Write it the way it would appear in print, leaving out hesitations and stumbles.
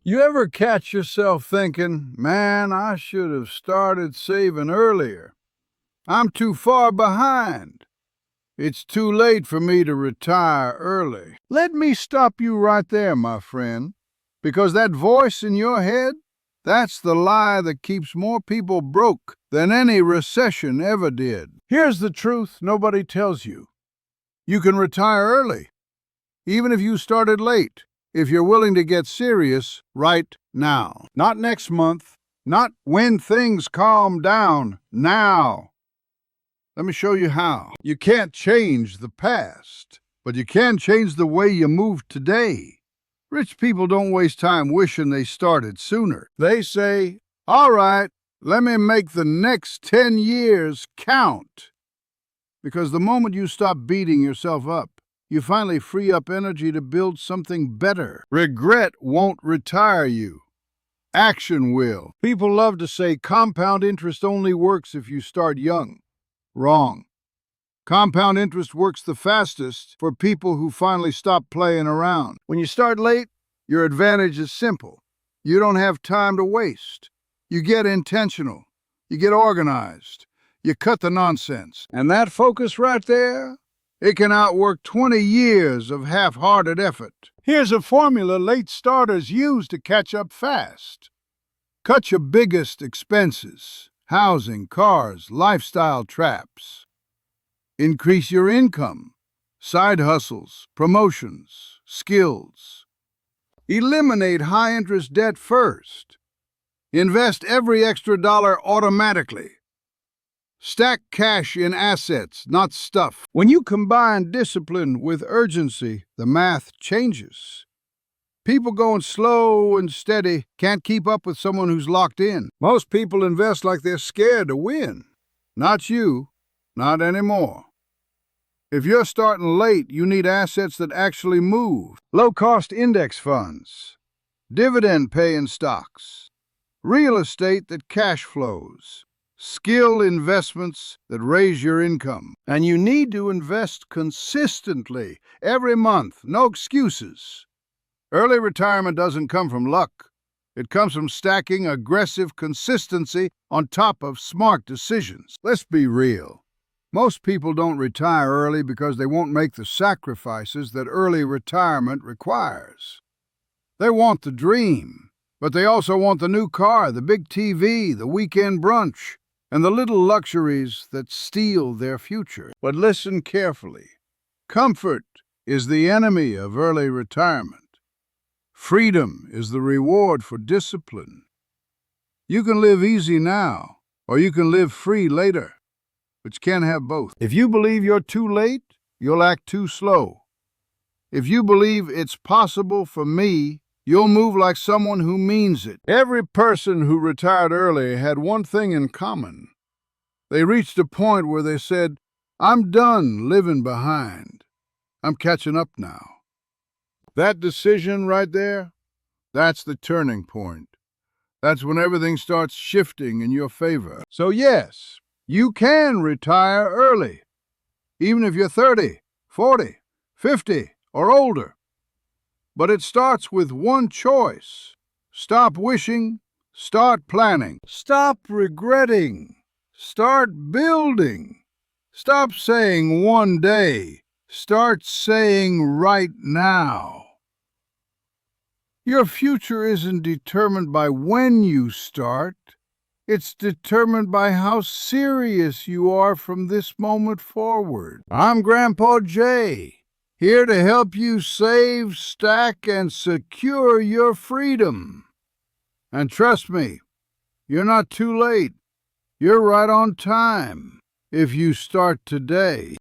You ever catch yourself thinking, man, I should have started saving earlier. I'm too far behind. It's too late for me to retire early. Let me stop you right there, my friend, because that voice in your head, that's the lie that keeps more people broke than any recession ever did. Here's the truth nobody tells you. You can retire early, even if you started late, if you're willing to get serious right now. Not next month, not when things calm down, now. Let me show you how. You can't change the past, but you can change the way you move today. Rich people don't waste time wishing they started sooner. They say, all right, let me make the next 10 years count. Because the moment you stop beating yourself up, you finally free up energy to build something better. Regret won't retire you. Action will. People love to say compound interest only works if you start young. Wrong. Compound interest works the fastest for people who finally stop playing around. When you start late, your advantage is simple. You don't have time to waste. You get intentional. You get organized. You cut the nonsense. And that focus right there, it can outwork 20 years of half-hearted effort. Here's a formula late starters use to catch up fast. Cut your biggest expenses: housing, cars, lifestyle traps. Increase your income: side hustles, promotions, skills. Eliminate high-interest debt first. Invest every extra dollar automatically. Stack cash in assets, not stuff. When you combine discipline with urgency, the math changes. People going slow and steady can't keep up with someone who's locked in. Most people invest like they're scared to win. Not you, not anymore. If you're starting late, you need assets that actually move. Low-cost index funds, dividend-paying stocks, real estate that cash flows, skill investments that raise your income. And you need to invest consistently, every month, no excuses. Early retirement doesn't come from luck. It comes from stacking aggressive consistency on top of smart decisions. Let's be real. Most people don't retire early because they won't make the sacrifices that early retirement requires. They want the dream, but they also want the new car, the big TV, the weekend brunch, and the little luxuries that steal their future. But listen carefully. Comfort is the enemy of early retirement. Freedom is the reward for discipline. You can live easy now, or you can live free later, but you can't have both. If you believe you're too late, you'll act too slow. If you believe it's possible for me, you'll move like someone who means it. Every person who retired early had one thing in common. They reached a point where they said, I'm done living behind. I'm catching up now. That decision right there, that's the turning point. That's when everything starts shifting in your favor. So yes, you can retire early, even if you're 30, 40, 50, or older. But it starts with one choice. Stop wishing, start planning. Stop regretting, start building. Stop saying one day, start saying right now. Your future isn't determined by when you start. It's determined by how serious you are from this moment forward. I'm Grandpa Jay, here to help you save, stack, and secure your freedom. And trust me, you're not too late. You're right on time if you start today.